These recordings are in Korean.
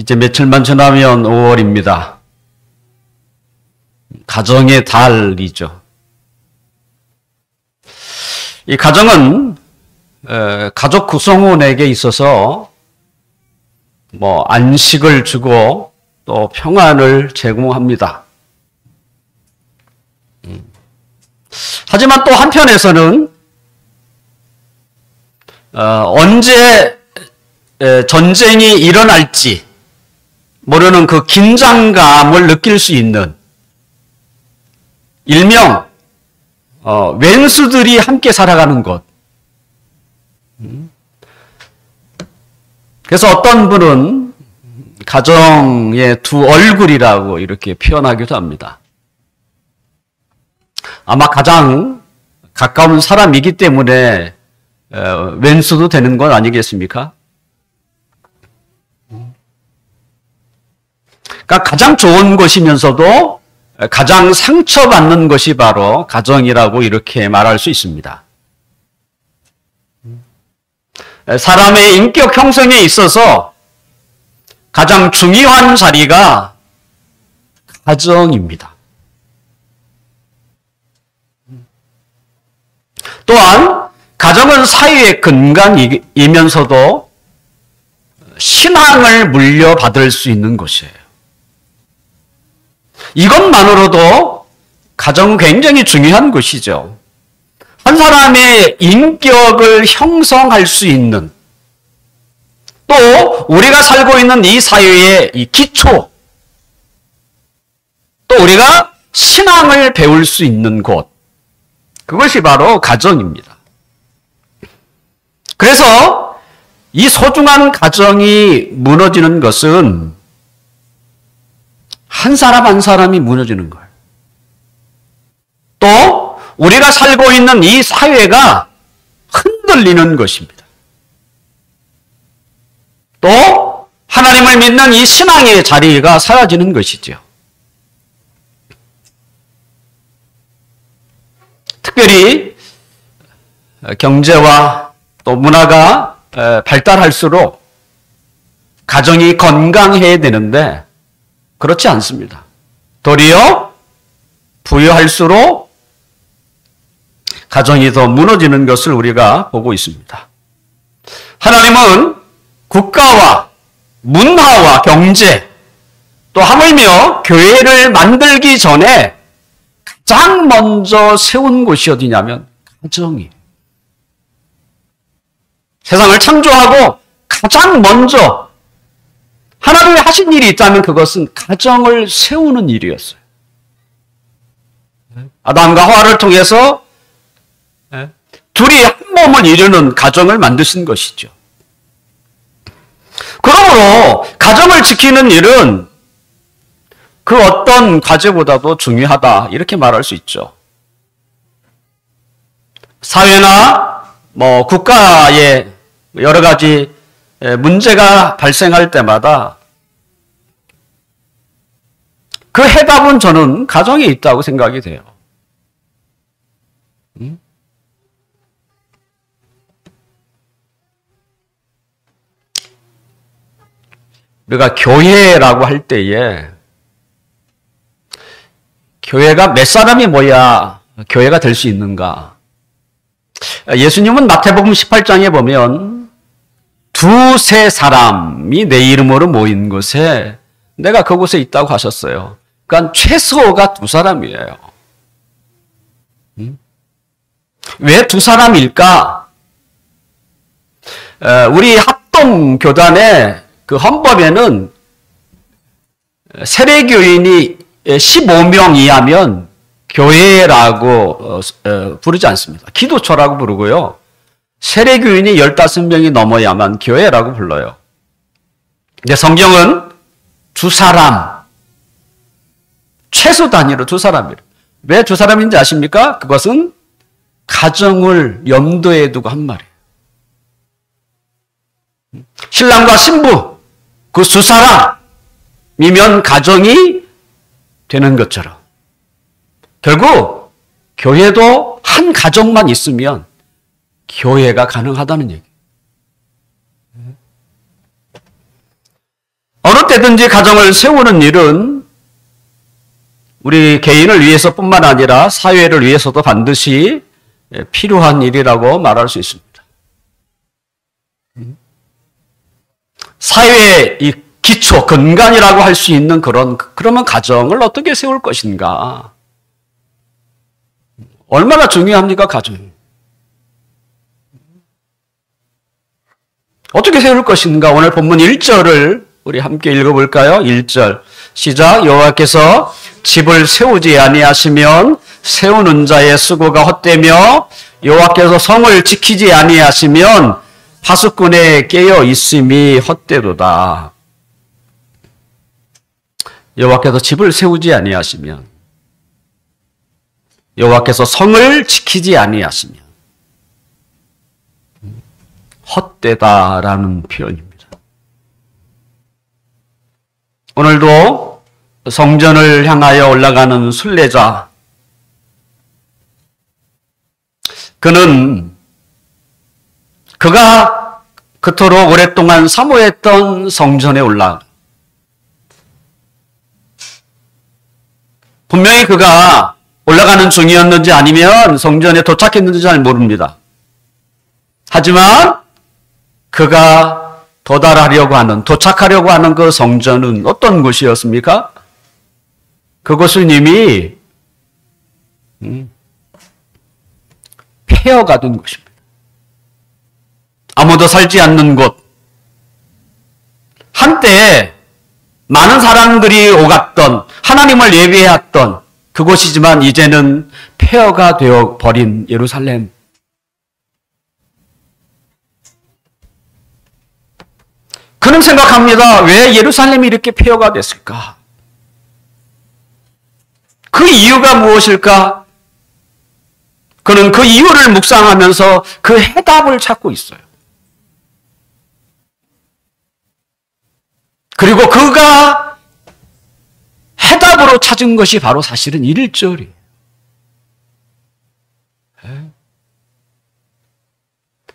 이제 며칠만 지나면 5월입니다. 가정의 달이죠. 이 가정은 가족 구성원에게 있어서 안식을 주고 또 평안을 제공합니다. 하지만 또 한편에서는 언제 전쟁이 일어날지 모르는 그 긴장감을 느낄 수 있는 일명 왼수들이 함께 살아가는 곳. 그래서 어떤 분은 가정의 두 얼굴이라고 이렇게 표현하기도 합니다. 아마 가장 가까운 사람이기 때문에 왼수도 되는 건 아니겠습니까? 그러니까 가장 좋은 것이면서도 가장 상처받는 것이 바로 가정이라고 이렇게 말할 수 있습니다. 사람의 인격 형성에 있어서 가장 중요한 자리가 가정입니다. 또한 가정은 사회의 근간이면서도 신앙을 물려받을 수 있는 곳이에요. 이것만으로도 가정은 굉장히 중요한 것이죠. 한 사람의 인격을 형성할 수 있는, 또 우리가 살고 있는 이 사회의 이 기초, 또 우리가 신앙을 배울 수 있는 곳, 그것이 바로 가정입니다. 그래서 이 소중한 가정이 무너지는 것은 한 사람 한 사람이 무너지는 거예요. 또 우리가 살고 있는 이 사회가 흔들리는 것입니다. 또 하나님을 믿는 이 신앙의 자리가 사라지는 것이죠. 특별히 경제와 또 문화가 발달할수록 가정이 건강해야 되는데 그렇지 않습니다. 도리어 부유할수록 가정이 더 무너지는 것을 우리가 보고 있습니다. 하나님은 국가와 문화와 경제 또 하물며 교회를 만들기 전에 가장 먼저 세운 곳이 어디냐면 가정이에요. 세상을 창조하고 가장 먼저 하나님이 하신 일이 있다면 그것은 가정을 세우는 일이었어요. 아담과 하와를 통해서 둘이 한 몸을 이루는 가정을 만드신 것이죠. 그러므로 가정을 지키는 일은 그 어떤 과제보다도 중요하다 이렇게 말할 수 있죠. 사회나 국가에 여러 가지 문제가 발생할 때마다 그 해답은 저는 가정에 있다고 생각이 돼요. 우리가 교회라고 할 때에 교회가 몇 사람이 모여야 교회가 될 수 있는가? 예수님은 마태복음 18장에 보면 두세 사람이 내 이름으로 모인 곳에 내가 그곳에 있다고 하셨어요. 그러니까 최소가 두 사람이에요. 왜 두 사람일까? 우리 합동교단의 그 헌법에는 세례교인이 15명 이하면 교회라고 부르지 않습니다. 기도처라고 부르고요. 세례교인이 15명이 넘어야만 교회라고 불러요. 근데 성경은 두 사람, 최소 단위로 두 사람이에요. 왜 두 사람인지 아십니까? 그것은 가정을 염두에 두고 한 말이에요. 신랑과 신부, 그 두 사람이면 가정이 되는 것처럼 결국 교회도 한 가정만 있으면 교회가 가능하다는 얘기예요. 어느 어느 때든지 가정을 세우는 일은 우리 개인을 위해서뿐만 아니라 사회를 위해서도 반드시 필요한 일이라고 말할 수 있습니다. 사회의 이 기초, 근간이라고 할 수 있는 그러면 가정을 어떻게 세울 것인가? 얼마나 중요합니까, 가정이? 어떻게 세울 것인가? 오늘 본문 1절을 우리 함께 읽어볼까요? 1절 시작. 여호와께서 집을 세우지 아니하시면 세우는 자의 수고가 헛되며 여호와께서 성을 지키지 아니하시면 파수꾼에 깨어 있음이 헛되도다. 여호와께서 집을 세우지 아니하시면 여호와께서 성을 지키지 아니하시면 헛되다라는 표현입니다. 오늘도 성전을 향하여 올라가는 순례자, 그가 그토록 오랫동안 사모했던 성전에 분명히 그가 올라가는 중이었는지 아니면 성전에 도착했는지 잘 모릅니다. 하지만 그가 도착하려고 하는 그 성전은 어떤 곳이었습니까? 그곳은 이미 폐허가 된 곳입니다. 아무도 살지 않는 곳. 한때 많은 사람들이 오갔던, 하나님을 예배했던 그곳이지만 이제는 폐허가 되어 버린 예루살렘. 그는 생각합니다. 왜 예루살렘이 이렇게 폐허가 됐을까? 그 이유가 무엇일까? 그는 그 이유를 묵상하면서 그 해답을 찾고 있어요. 그리고 그가 해답으로 찾은 것이 바로 사실은 1절이에요.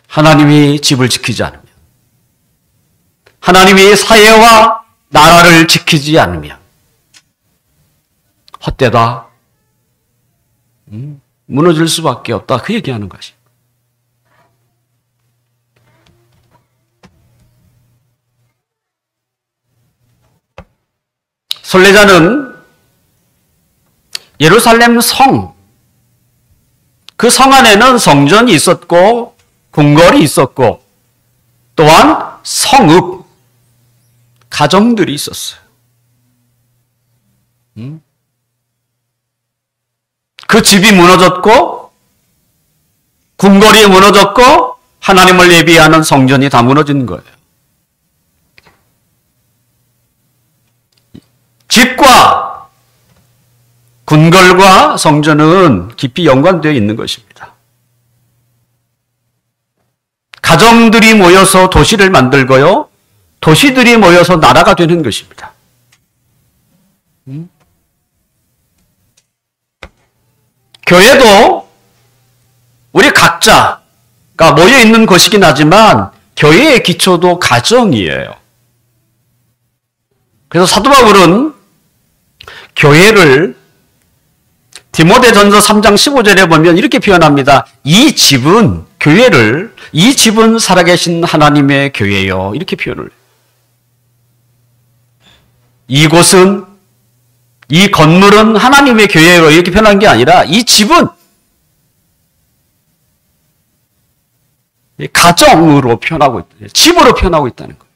하나님이 집을 지키지 않으면, 하나님이 사회와 나라를 지키지 않으면 헛되다. 무너질 수밖에 없다. 그 얘기하는 것이. 순례자는 예루살렘 성, 그 성 안에는 성전이 있었고 궁궐이 있었고 또한 성읍, 가정들이 있었어요. 그 집이 무너졌고 궁궐이 무너졌고 하나님을 예비하는 성전이 다 무너진 거예요. 집과 궁궐과 성전은 깊이 연관되어 있는 것입니다. 가정들이 모여서 도시를 만들고요. 도시들이 모여서 나라가 되는 것입니다. 교회도 우리 각자가 모여 있는 곳이긴 하지만 교회의 기초도 가정이에요. 그래서 사도 바울은 교회를 디모데전서 3장 15절에 보면 이렇게 표현합니다. 이 집은 살아계신 하나님의 교회요. 이렇게 표현을 해요. 이곳은, 이 건물은 하나님의 교회로 이렇게 표현한 게 아니라 이 집은 가정으로 표현하고 있다. 집으로 표현하고 있다는 거예요.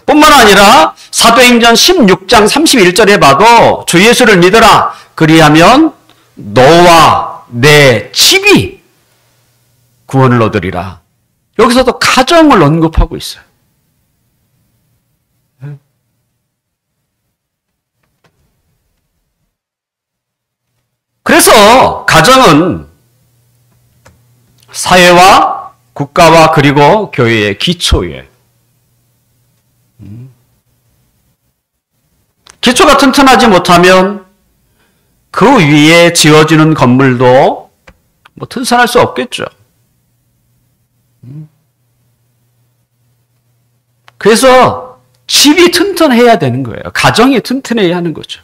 뿐만 아니라 사도행전 16장 31절에 봐도 주 예수를 믿어라. 그리하면 너와 내 집이 구원을 얻으리라. 여기서도 가정을 언급하고 있어요. 그래서 가정은 사회와 국가와 그리고 교회의 기초예요. 기초가 튼튼하지 못하면 그 위에 지어지는 건물도 튼튼할 수 없겠죠. 그래서 집이 튼튼해야 되는 거예요. 가정이 튼튼해야 하는 거죠.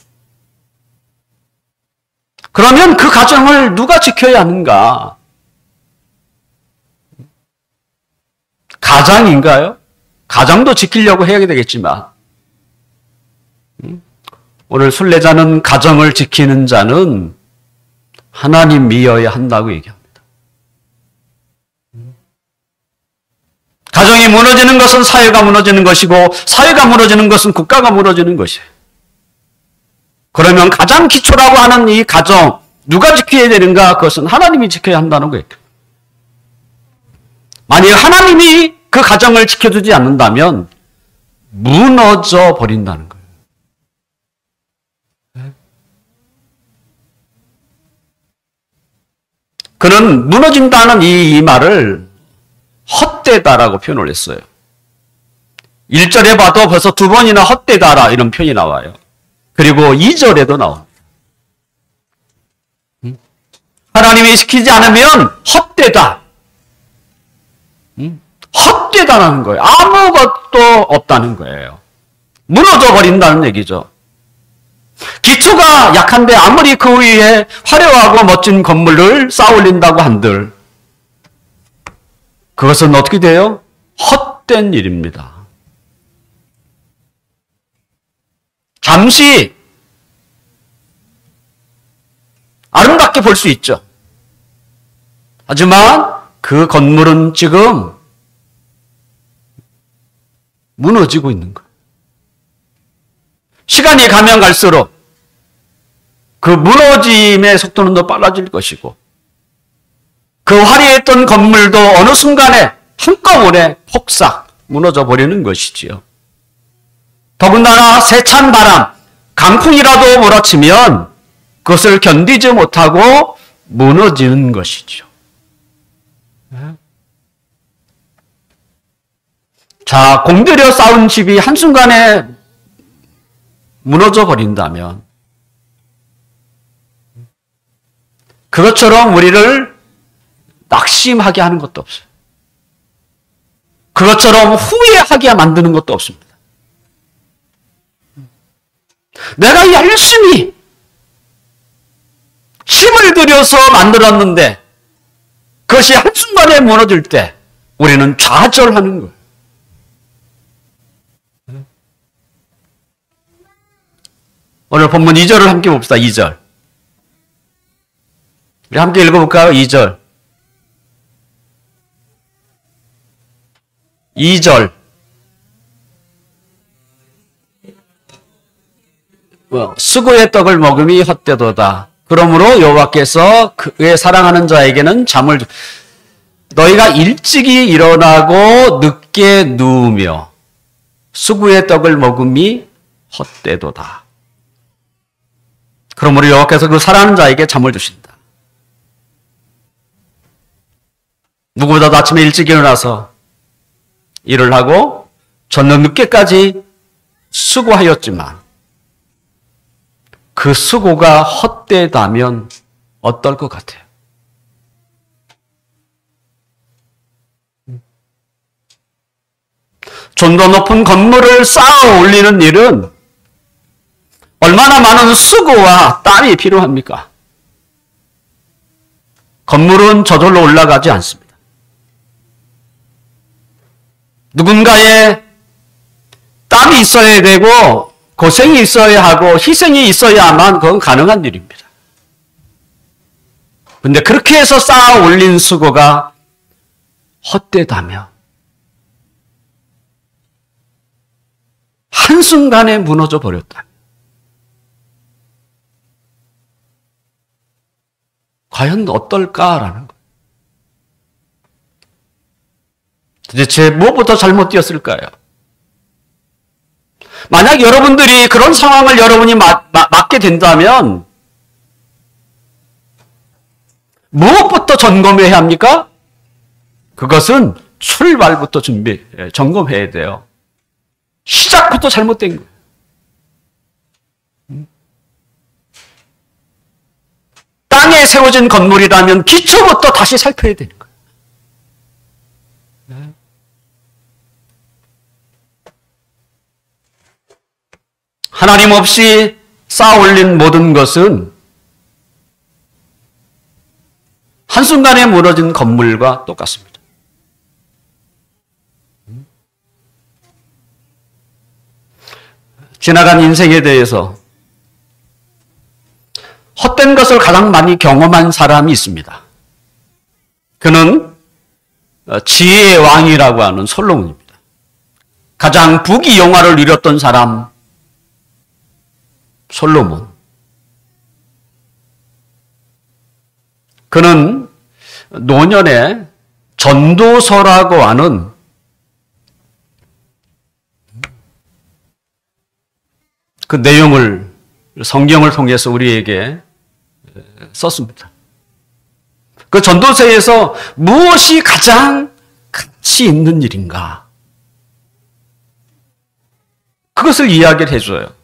그러면 그 가정을 누가 지켜야 하는가? 가장인가요? 가정도 지키려고 해야 되겠지만 오늘 순례자는 가정을 지키는 자는 하나님이어야 한다고 얘기합니다. 가정이 무너지는 것은 사회가 무너지는 것이고 사회가 무너지는 것은 국가가 무너지는 것이에요. 그러면 가장 기초라고 하는 이 가정 누가 지켜야 되는가? 그것은 하나님이 지켜야 한다는 거예요. 만약 하나님이 그 가정을 지켜주지 않는다면 무너져 버린다는 거예요. 그는 무너진다는 이 말을 헛되다라고 표현을 했어요. 1절에 봐도 벌써 2번이나 헛되다라 이런 표현이 나와요. 그리고 2절에도 나옵니다. 하나님이 시키지 않으면 헛되다. 헛되다라는 거예요. 아무것도 없다는 거예요. 무너져 버린다는 얘기죠. 기초가 약한데 아무리 그 위에 화려하고 멋진 건물을 쌓아 올린다고 한들 그것은 어떻게 돼요? 헛된 일입니다. 잠시 아름답게 볼 수 있죠. 하지만 그 건물은 지금 무너지고 있는 거예요. 시간이 가면 갈수록 그 무너짐의 속도는 더 빨라질 것이고 그 화려했던 건물도 어느 순간에 한꺼번에 폭삭 무너져 버리는 것이지요. 더군다나 세찬 바람, 강풍이라도 몰아치면 그것을 견디지 못하고 무너지는 것이죠. 자, 공들여 쌓은 집이 한순간에 무너져 버린다면 그것처럼 우리를 낙심하게 하는 것도 없어요. 그것처럼 후회하게 만드는 것도 없습니다. 내가 열심히 힘을 들여서 만들었는데 그것이 한순간에 무너질 때 우리는 좌절하는 거예요. 오늘 본문 2절을 함께 봅시다. 2절. 우리 함께 읽어볼까요? 2절. 2절. 수고의 떡을 먹음이 헛되도다. 그러므로 여호와께서 그의 사랑하는 자에게는 잠을 너희가 일찍이 일어나고 늦게 누우며 수고의 떡을 먹음이 헛되도다. 그러므로 여호와께서 그 사랑하는 자에게 잠을 주신다. 누구보다도 아침에 일찍 일어나서 일을 하고 저녁 늦게까지 수고하였지만 그 수고가 헛되다면 어떨 것 같아요? 좀 더 높은 건물을 쌓아 올리는 일은 얼마나 많은 수고와 땀이 필요합니까? 건물은 저절로 올라가지 않습니다. 누군가의 땀이 있어야 되고 고생이 있어야 하고 희생이 있어야만 그건 가능한 일입니다. 그런데 그렇게 해서 쌓아 올린 수고가 헛되다며 한순간에 무너져 버렸다. 과연 어떨까라는 거예요. 도대체 무엇부터 잘못되었을까요? 만약 여러분들이 그런 상황을 여러분이 맞게 된다면 무엇부터 점검해야 합니까? 그것은 출발부터 점검해야 돼요. 시작부터 잘못된 거예요. 땅에 세워진 건물이라면 기초부터 다시 살펴야 되는 거예요. 하나님 없이 쌓아 올린 모든 것은 한순간에 무너진 건물과 똑같습니다. 지나간 인생에 대해서 헛된 것을 가장 많이 경험한 사람이 있습니다. 그는 지혜의 왕이라고 하는 솔로몬입니다. 가장 부귀영화를 누렸던 사람 솔로몬. 그는 노년에 전도서라고 하는 그 내용을 성경을 통해서 우리에게 썼습니다. 그 전도서에서 무엇이 가장 가치 있는 일인가? 그것을 이야기를 해줘요.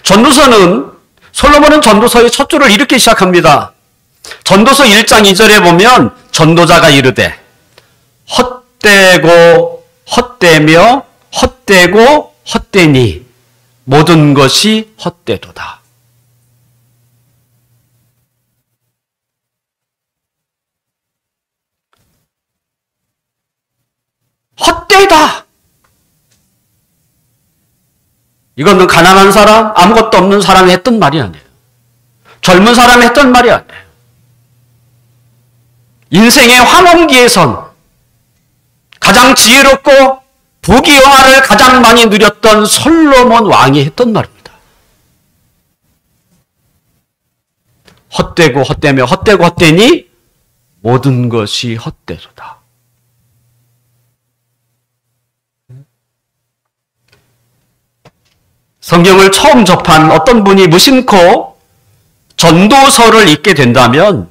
전도서는 솔로몬은 전도서의 첫 줄을 이렇게 시작합니다. 전도서 1장 2절에 보면 전도자가 이르되 헛되고 헛되며 헛되고 헛되니 모든 것이 헛되도다. 헛되다. 이거는 가난한 사람, 아무것도 없는 사람이 했던 말이 아니에요. 젊은 사람이 했던 말이 아니에요. 인생의 황혼기에선 가장 지혜롭고 부귀영화를 가장 많이 누렸던 솔로몬 왕이 했던 말입니다. 헛되고 헛되며 헛되고 헛되니 모든 것이 헛되도다. 성경을 처음 접한 어떤 분이 무심코 전도서를 읽게 된다면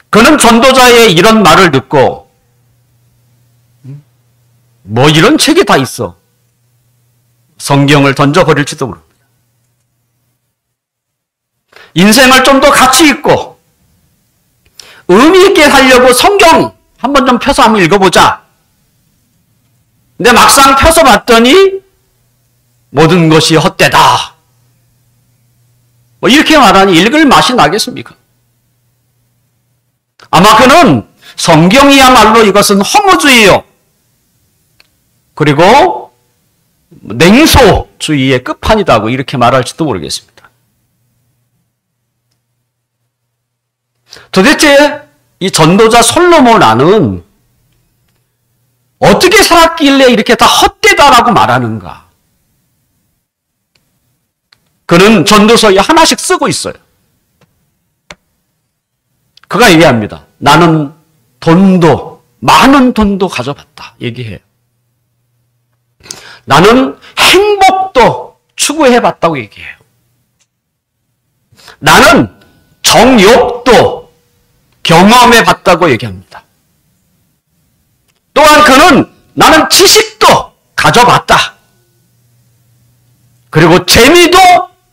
그는 전도자의 이런 말을 듣고 뭐 이런 책이 다 있어. 성경을 던져버릴지도 모릅니다. 인생을 좀 더 가치 있고 의미 있게 살려고 성경 한번 좀 펴서 한번 읽어보자. 근데 막상 펴서 봤더니 모든 것이 헛되다. 뭐 이렇게 말하니 읽을 맛이 나겠습니까? 아마 그는 성경이야말로 이것은 허무주의요. 그리고 냉소주의의 끝판이다고 이렇게 말할지도 모르겠습니다. 도대체 이 전도자 솔로몬 왕은 어떻게 살았길래 이렇게 다 헛되다라고 말하는가? 그는 전도서에 하나씩 쓰고 있어요. 그가 얘기합니다. 나는 많은 돈도 가져봤다. 얘기해요. 나는 행복도 추구해봤다고 얘기해요. 나는 정욕도 경험해봤다고 얘기합니다. 또한 그는 나는 지식도 가져봤다. 그리고 재미도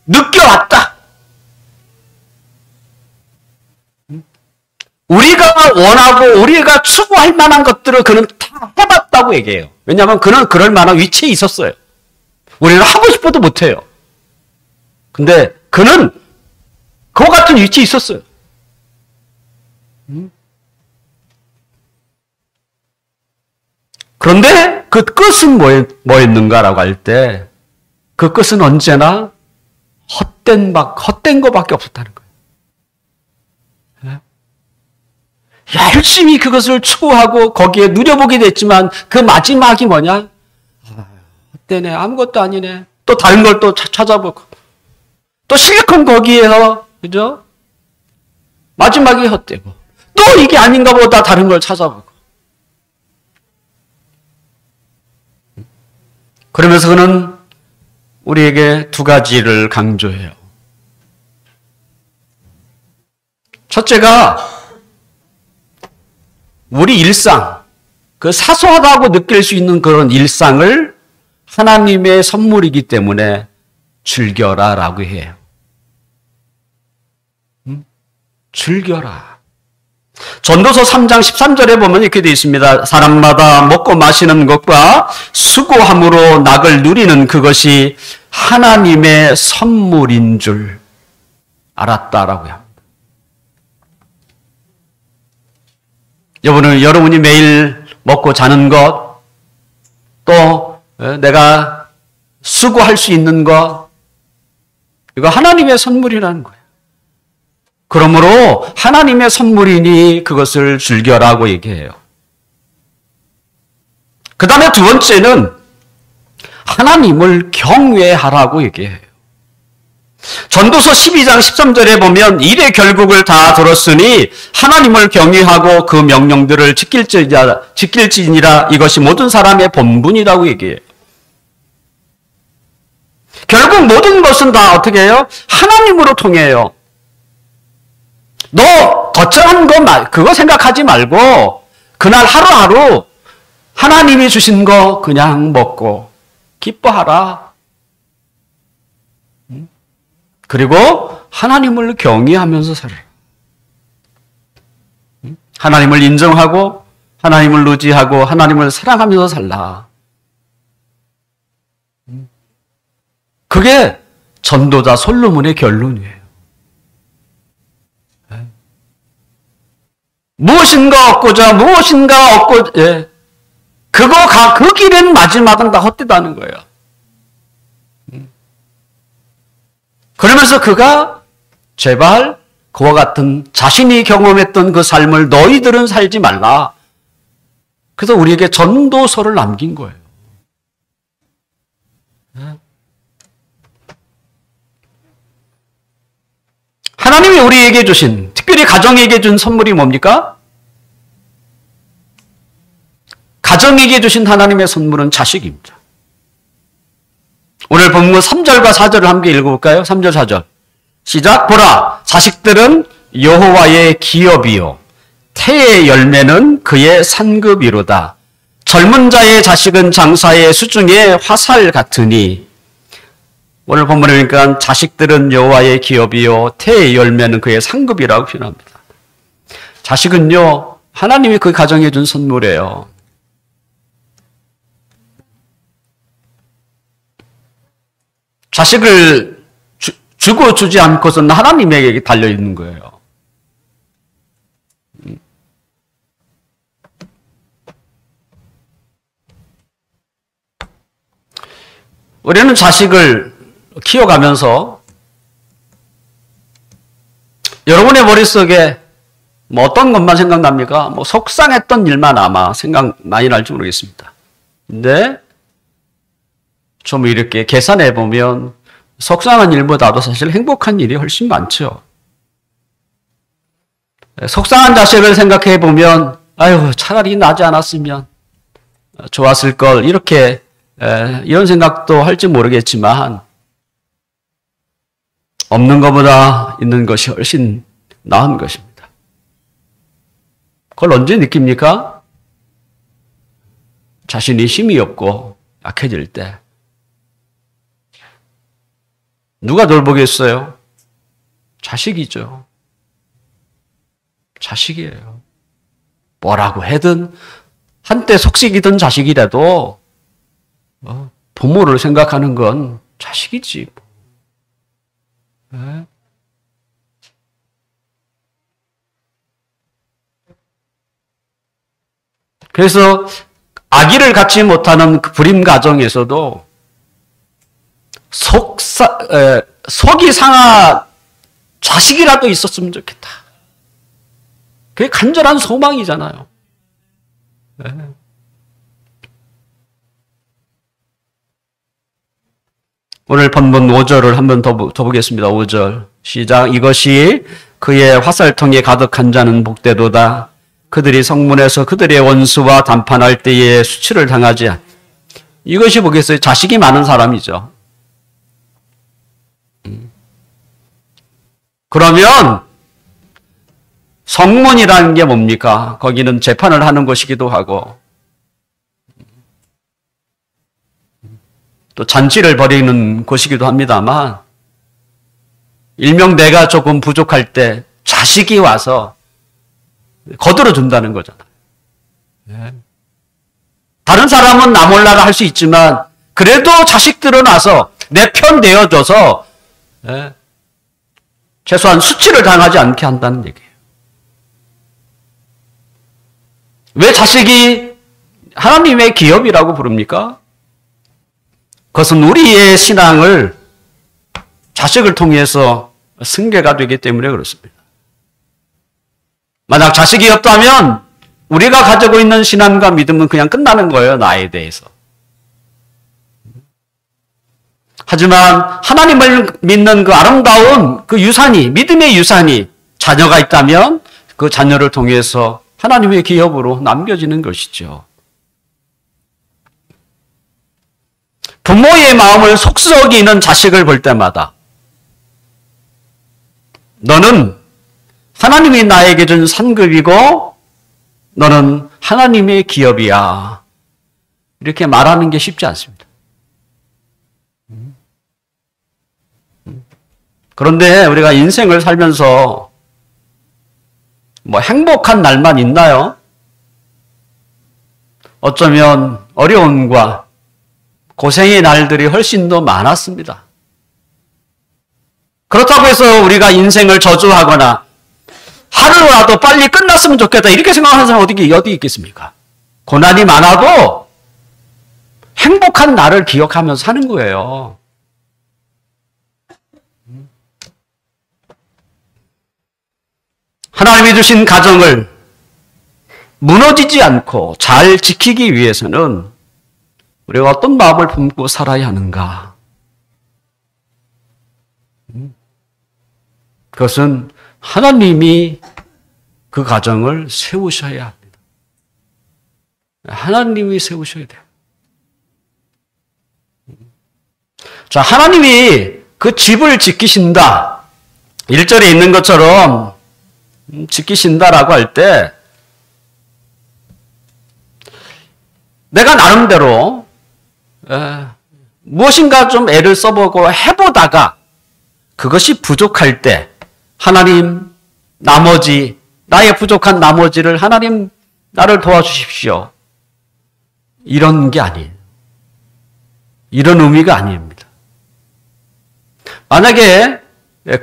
느껴봤다. 우리가 원하고 우리가 추구할 만한 것들을 그는 다 해봤다고 얘기해요. 왜냐하면 그는 그럴 만한 위치에 있었어요. 우리는 하고 싶어도 못해요. 근데 그는 그와 같은 위치에 있었어요. 그런데 그 끝은 뭐였는가라고 할 때 그 끝은 언제나 헛된 것밖에 없었다는 거예요. 열심히 그것을 추구하고 거기에 누려보게 됐지만 그 마지막이 뭐냐? 헛되네. 아무것도 아니네. 또 다른 걸 또 찾아보고 또 실컷 거기에서 그죠? 마지막이 헛되고 또 이게 아닌가 보다 다른 걸 찾아보고 그러면서 그는 우리에게 두 가지를 강조해요. 첫째가 우리 일상, 그 사소하다고 느낄 수 있는 그런 일상을 하나님의 선물이기 때문에 즐겨라라고 해요. 즐겨라. 전도서 3장 13절에 보면 이렇게 되어 있습니다. 사람마다 먹고 마시는 것과 수고함으로 낙을 누리는 그것이 하나님의 선물인 줄 알았다라고요. 여러분이 매일 먹고 자는 것, 또 내가 수고할 수 있는 것, 이거 하나님의 선물이라는 거예요. 그러므로 하나님의 선물이니 그것을 즐겨라고 얘기해요. 그 다음에 두 번째는 하나님을 경외하라고 얘기해요. 전도서 12장 13절에 보면 일의 결국을 다 들었으니 하나님을 경외하고 그 명령들을 지킬지니라 이것이 모든 사람의 본분이라고 얘기해요. 결국 모든 것은 다 어떻게 해요? 하나님으로 통해요. 너 거창한 거 그거 생각하지 말고 그날 하루하루 하나님이 주신 거 그냥 먹고 기뻐하라. 그리고 하나님을 경외하면서 살아라. 하나님을 인정하고 하나님을 의지하고 하나님을 사랑하면서 살라. 그게 전도자 솔로몬의 결론이에요. 무엇인가 얻고자 무엇인가 얻고 그 길은 마지막은 다 헛되다는 거예요. 그러면서 그가 제발 그와 같은 자신이 경험했던 그 삶을 너희들은 살지 말라. 그래서 우리에게 전도서를 남긴 거예요. 하나님이 우리에게 주신, 특별히 가정에게 준 선물이 뭡니까? 가정에게 주신 하나님의 선물은 자식입니다. 오늘 본문 3절과 4절을 함께 읽어볼까요? 3절, 4절. 시작. 보라, 자식들은 여호와의 기업이요 태의 열매는 그의 산급이로다. 젊은 자의 자식은 장사의 수중의 화살 같으니. 오늘 본문에 보니까 자식들은 여호와의 기업이요 태의 열매는 그의 상급이라고 표현합니다. 자식은요 하나님이 그 가정에 준 선물이에요. 자식을 주고 주지 않고서는 하나님에게 달려있는 거예요. 우리는 자식을 키워가면서 여러분의 머릿속에 뭐 어떤 것만 생각납니까? 뭐 속상했던 일만 아마 생각 많이 날지 모르겠습니다. 근데 좀 이렇게 계산해 보면 속상한 일보다도 사실 행복한 일이 훨씬 많죠. 속상한 자식을 생각해 보면 아유 차라리 나지 않았으면 좋았을 걸 이렇게 이런 생각도 할지 모르겠지만 없는 것보다 있는 것이 훨씬 나은 것입니다. 그걸 언제 느낍니까? 자신이 힘이 없고 약해질 때. 누가 돌보겠어요? 자식이죠. 자식이에요. 뭐라고 해든 한때 속삭이던 자식이라도 부모를 생각하는 건 자식이지. 네? 그래서 아기를 갖지 못하는 그 불임 가정에서도 속이 상한 자식이라도 있었으면 좋겠다. 그게 간절한 소망이잖아요. 네. 오늘 본문 5절을 한번 더 보겠습니다. 5절 시작. 이것이 그의 화살통에 가득한 자는 복되도다. 그들이 성문에서 그들의 원수와 담판할 때에 수치를 당하지 않. 이것이 뭐겠어요? 자식이 많은 사람이죠. 그러면 성문이라는 게 뭡니까? 거기는 재판을 하는 곳이기도 하고 또 잔치를 벌이는 곳이기도 합니다만 일명 내가 조금 부족할 때 자식이 와서 거들어 준다는 거잖아요. 다른 사람은 나 몰라라 할 수 있지만 그래도 자식들은 와서 내 편 되어줘서 최소한 수치를 당하지 않게 한다는 얘기예요. 왜 자식이 하나님의 기업이라고 부릅니까? 그것은 우리의 신앙을 자식을 통해서 승계가 되기 때문에 그렇습니다. 만약 자식이 없다면 우리가 가지고 있는 신앙과 믿음은 그냥 끝나는 거예요. 나에 대해서. 하지만 하나님을 믿는 그 아름다운 그 유산이, 믿음의 유산이 자녀가 있다면 그 자녀를 통해서 하나님의 기업으로 남겨지는 것이죠. 부모의 마음을 속썩이는 자식을 볼 때마다 너는 하나님이 나에게 준 상급이고 너는 하나님의 기업이야. 이렇게 말하는 게 쉽지 않습니다. 그런데 우리가 인생을 살면서 뭐 행복한 날만 있나요? 어쩌면 어려움과 고생의 날들이 훨씬 더 많았습니다. 그렇다고 해서 우리가 인생을 저주하거나 하루라도 빨리 끝났으면 좋겠다 이렇게 생각하는 사람 어디 있겠습니까? 고난이 많아도 행복한 날을 기억하면서 사는 거예요. 하나님이 주신 가정을 무너지지 않고 잘 지키기 위해서는 우리가 어떤 마음을 품고 살아야 하는가? 그것은 하나님이 그 가정을 세우셔야 합니다. 하나님이 세우셔야 돼요. 자, 하나님이 그 집을 지키신다. 1절에 있는 것처럼 지키신다라고 할 때 내가 나름대로 무엇인가 좀 애를 써보고 해보다가 그것이 부족할 때 하나님 나머지 나의 부족한 나머지를 하나님 나를 도와주십시오. 이런 게 아니에요. 이런 의미가 아닙니다. 만약에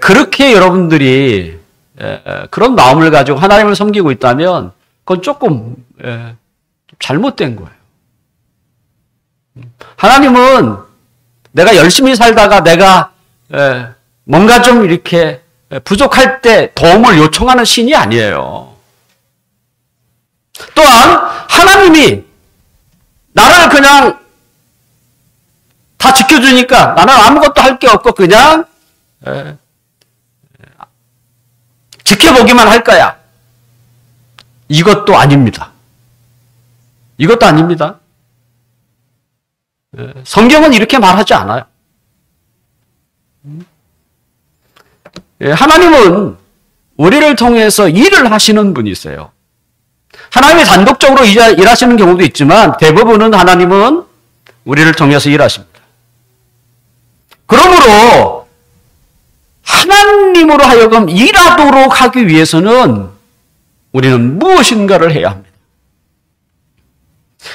그렇게 여러분들이 그런 마음을 가지고 하나님을 섬기고 있다면 그건 조금 잘못된 거예요. 하나님은 내가 열심히 살다가 내가 뭔가 좀 이렇게 부족할 때 도움을 요청하는 신이 아니에요. 또한 하나님이 나를 그냥 다 지켜주니까 나는 아무것도 할 게 없고 그냥 지켜보기만 할 거야. 이것도 아닙니다. 이것도 아닙니다. 성경은 이렇게 말하지 않아요. 하나님은 우리를 통해서 일을 하시는 분이세요. 하나님이 단독적으로 일하시는 경우도 있지만 대부분은 하나님은 우리를 통해서 일하십니다. 그러므로 하나님으로 하여금 일하도록 하기 위해서는 우리는 무엇인가를 해야 합니다.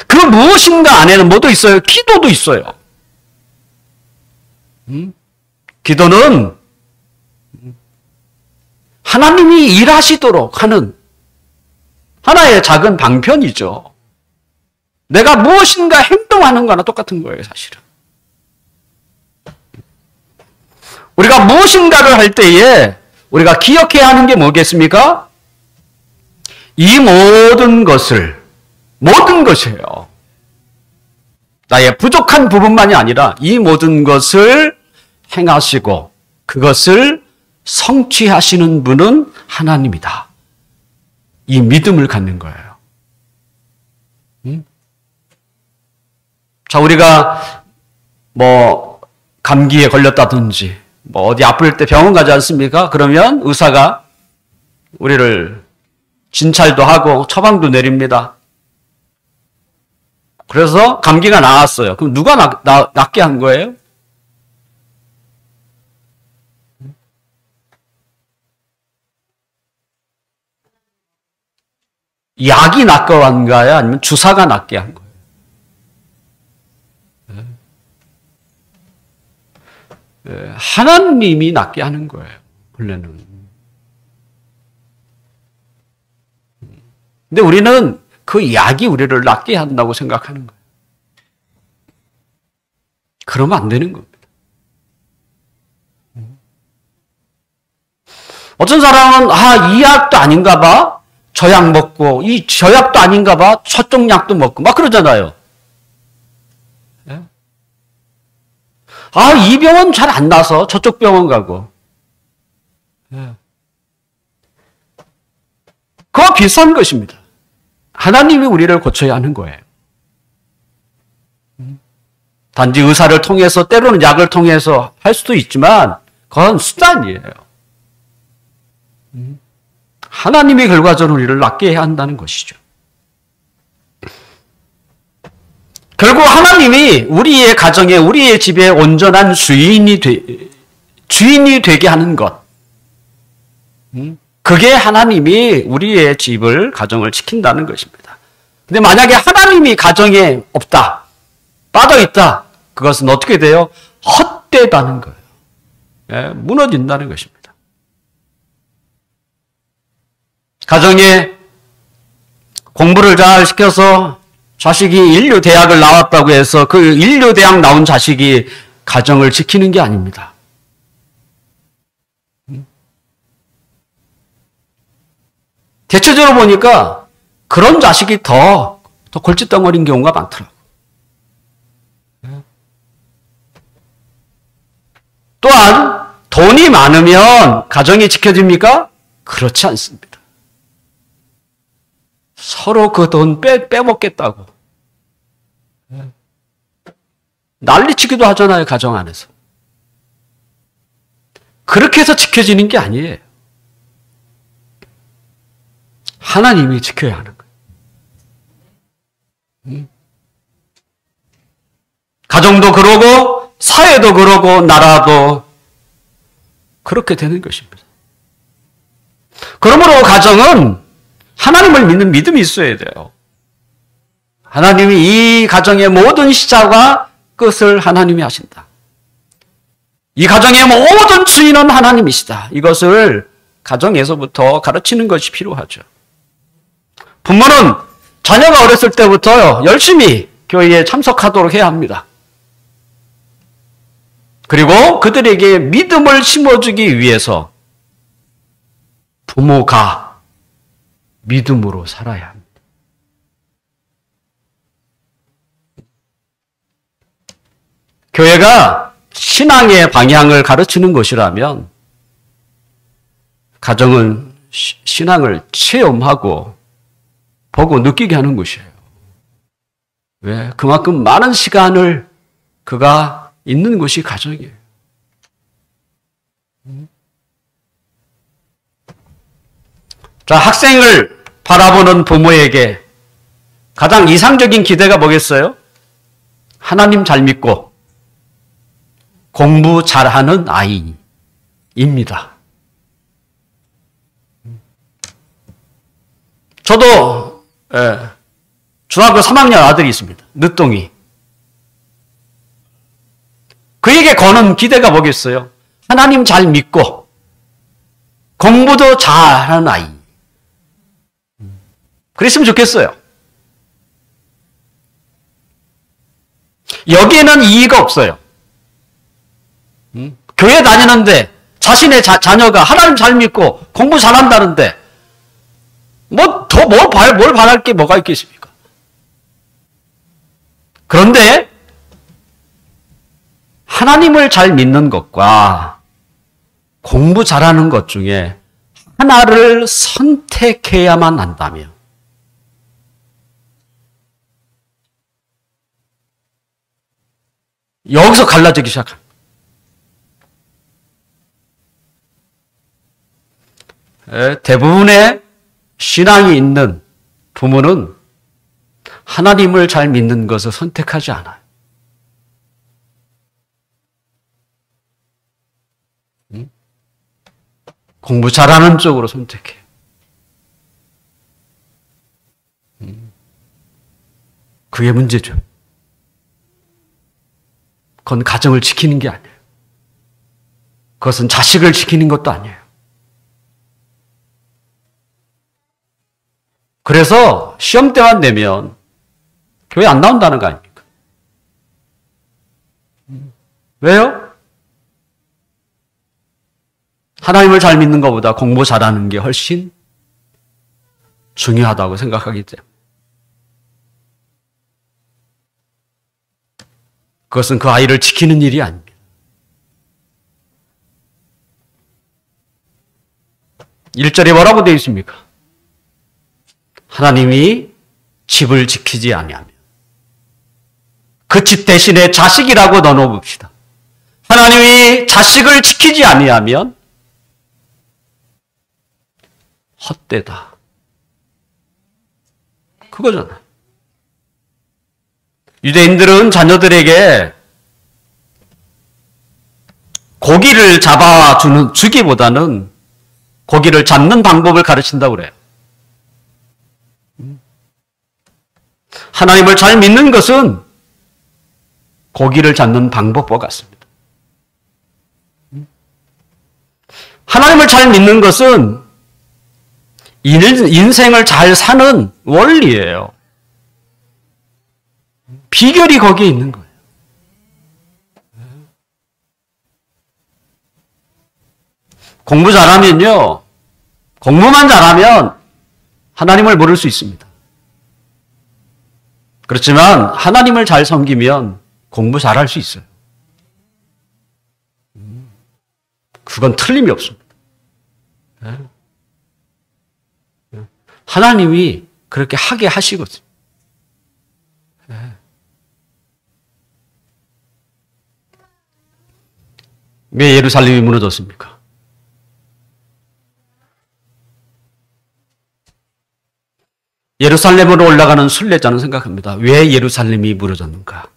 그 무엇인가 안에는 뭐도 있어요? 기도도 있어요. 기도는 하나님이 일하시도록 하는 하나의 작은 방편이죠. 내가 무엇인가 행동하는 거나 똑같은 거예요, 사실은. 우리가 무엇인가를 할 때에 우리가 기억해야 하는 게 뭐겠습니까? 이 모든 것이에요. 나의 부족한 부분만이 아니라 이 모든 것을 행하시고 그것을 성취하시는 분은 하나님이다. 이 믿음을 갖는 거예요. 자, 우리가 뭐 감기에 걸렸다든지 뭐 어디 아플 때 병원 가지 않습니까? 그러면 의사가 우리를 진찰도 하고 처방도 내립니다. 그래서 감기가 나았어요. 그럼 누가 낫게 한 거예요? 약이 낫게 한 거야? 아니면 주사가 낫게 한 거예요? 하나님이 낫게 하는 거예요. 원래는. 근데 우리는 그 약이 우리를 낫게 한다고 생각하는 거예요. 그러면 안 되는 겁니다. 어떤 사람은 이 약도 아닌가 봐. 저 약 먹고 저 약도 아닌가 봐. 저쪽 약도 먹고 막 그러잖아요. 이 병은 잘 안 나서 저쪽 병원 가고. 그와 비슷한 것입니다. 하나님이 우리를 고쳐야 하는 거예요. 단지 의사를 통해서 때로는 약을 통해서 할 수도 있지만 그건 수단이에요. 하나님이 결과적으로 우리를 낫게 해야 한다는 것이죠. 결국 하나님이 우리의 가정에 우리의 집에 온전한 주인이 되게 하는 것. 그게 하나님이 우리의 집을 가정을 지킨다는 것입니다. 근데 만약에 하나님이 가정에 없다. 빠져 있다. 그것은 어떻게 돼요? 헛되다는 거예요. 무너진다는 것입니다. 가정에 공부를 잘 시켜서 자식이 인류대학을 나왔다고 해서 그 인류대학 나온 자식이 가정을 지키는 게 아닙니다. 대체적으로 보니까 그런 자식이 더 골칫덩어리인 경우가 많더라고요. 또한 돈이 많으면 가정이 지켜집니까? 그렇지 않습니다. 서로 그 돈 빼먹겠다고. 난리치기도 하잖아요, 가정 안에서. 그렇게 해서 지켜지는 게 아니에요. 하나님이 지켜야 하는 거예요. 가정도 그러고 사회도 그러고 나라도 그렇게 되는 것입니다. 그러므로 가정은 하나님을 믿는 믿음이 있어야 돼요. 하나님이 이 가정의 모든 시작과 끝을 하나님이 하신다. 이 가정의 모든 주인은 하나님이시다. 이것을 가정에서부터 가르치는 것이 필요하죠. 부모는 자녀가 어렸을 때부터 열심히 교회에 참석하도록 해야 합니다. 그리고 그들에게 믿음을 심어주기 위해서 부모가 믿음으로 살아야 합니다. 교회가 신앙의 방향을 가르치는 것이라면 가정은 신앙을 체험하고 보고 느끼게 하는 것이에요. 왜? 그만큼 많은 시간을 그가 있는 것이 가정이에요. 자, 학생을 바라보는 부모에게 가장 이상적인 기대가 뭐겠어요? 하나님 잘 믿고 공부 잘하는 아이입니다. 저도 중학교 3학년 아들이 있습니다. 늦둥이. 그에게 거는 기대가 뭐겠어요? 하나님 잘 믿고 공부도 잘하는 아이. 그랬으면 좋겠어요. 여기에는 이의가 없어요. 교회 다니는데 자신의 자녀가 하나님 잘 믿고 공부 잘한다는데 뭘 바랄 게 뭐가 있겠습니까? 그런데 하나님을 잘 믿는 것과 공부 잘하는 것 중에 하나를 선택해야만 한다며 여기서 갈라지기 시작합니다. 대부분의 신앙이 있는 부모는 하나님을 잘 믿는 것을 선택하지 않아요. 공부 잘하는 쪽으로 선택해요. 그게 문제죠. 그건 가정을 지키는 게 아니에요. 그것은 자식을 지키는 것도 아니에요. 그래서 시험 때만 되면 교회 안 나온다는 거 아닙니까? 왜요? 하나님을 잘 믿는 것보다 공부 잘하는 게 훨씬 중요하다고 생각하기 때문에. 그것은 그 아이를 지키는 일이 아닙니다. 일절에 뭐라고 되어 있습니까? 하나님이 집을 지키지 아니하면. 그 집 대신에 자식이라고 넣어봅시다. 하나님이 자식을 지키지 아니하면 헛되다. 그거잖아요. 유대인들은 자녀들에게 고기를 주기보다는 고기를 잡는 방법을 가르친다고 그래요. 하나님을 잘 믿는 것은 고기를 잡는 방법과 같습니다. 하나님을 잘 믿는 것은 인생을 잘 사는 원리예요. 비결이 거기에 있는 거예요. 공부 잘하면요, 공부만 잘하면 하나님을 모를 수 있습니다. 그렇지만 하나님을 잘 섬기면 공부 잘할 수 있어요. 그건 틀림이 없습니다. 하나님이 그렇게 하게 하시거든요. 왜 예루살렘이 무너졌습니까? 예루살렘으로 올라가는 순례자는 생각합니다. 왜 예루살렘이 무너졌는가?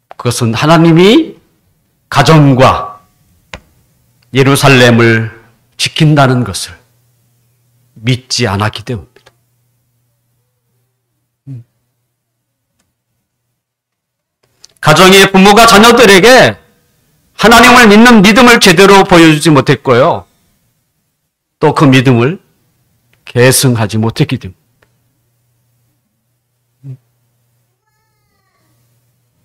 그것은 하나님이 가정과 예루살렘을 지킨다는 것을 믿지 않았기 때문입니다. 가정의 부모가 자녀들에게 하나님을 믿는 믿음을 제대로 보여주지 못했고요. 또 그 믿음을 계승하지 못했기 때문입니다.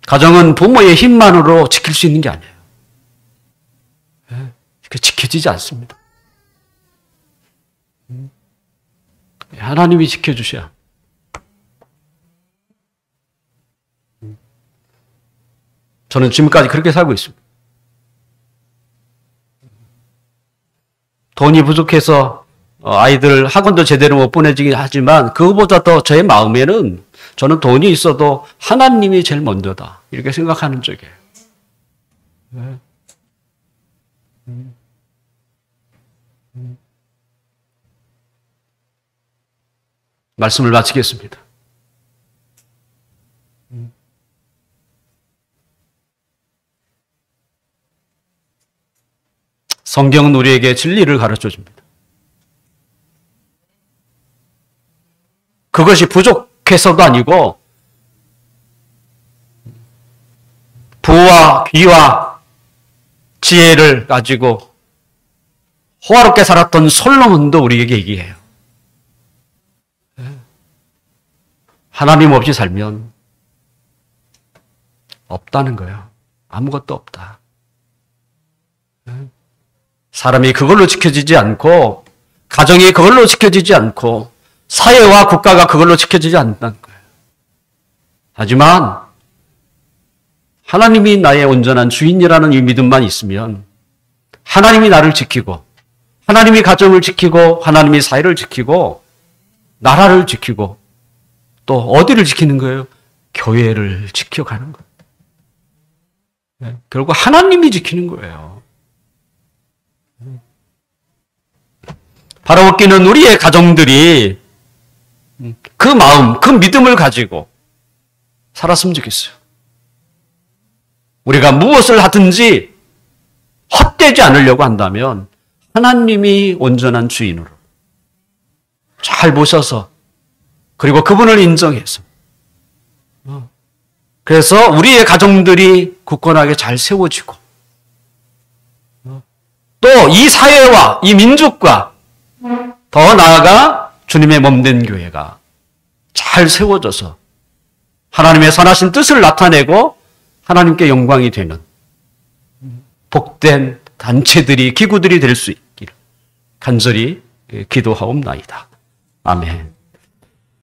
가정은 부모의 힘만으로 지킬 수 있는 게 아니에요. 지켜지지 않습니다. 하나님이 지켜주셔야. 저는 지금까지 그렇게 살고 있습니다. 돈이 부족해서 아이들 학원도 제대로 못 보내지긴 하지만 그거보다 더 제 마음에는 저는 돈이 있어도 하나님이 제일 먼저다. 이렇게 생각하는 쪽이에요. 말씀을 마치겠습니다. 성경은 우리에게 진리를 가르쳐 줍니다. 그것이 부족해서도 아니고 부와 귀와 지혜를 가지고 호화롭게 살았던 솔로몬도 우리에게 얘기해요. 하나님 없이 살면 없다는 거예요. 아무것도 없다. 사람이 그걸로 지켜지지 않고 가정이 그걸로 지켜지지 않고 사회와 국가가 그걸로 지켜지지 않는다는 거예요. 하지만 하나님이 나의 온전한 주인이라는 이 믿음만 있으면 하나님이 나를 지키고 하나님이 가정을 지키고 하나님이 사회를 지키고 나라를 지키고 또 어디를 지키는 거예요? 교회를 지켜가는 거예요. 결국 하나님이 지키는 거예요. 바로 웃기는 우리의 가정들이 그 마음, 그 믿음을 가지고 살았으면 좋겠어요. 우리가 무엇을 하든지 헛되지 않으려고 한다면 하나님이 온전한 주인으로 잘 모셔서 그리고 그분을 인정해서 그래서 우리의 가정들이 굳건하게 잘 세워지고 또 이 사회와 이 민족과 더 나아가 주님의 몸된 교회가 잘 세워져서 하나님의 선하신 뜻을 나타내고 하나님께 영광이 되는 복된 단체들이 기구들이 될 수 있기를 간절히 기도하옵나이다. 아멘.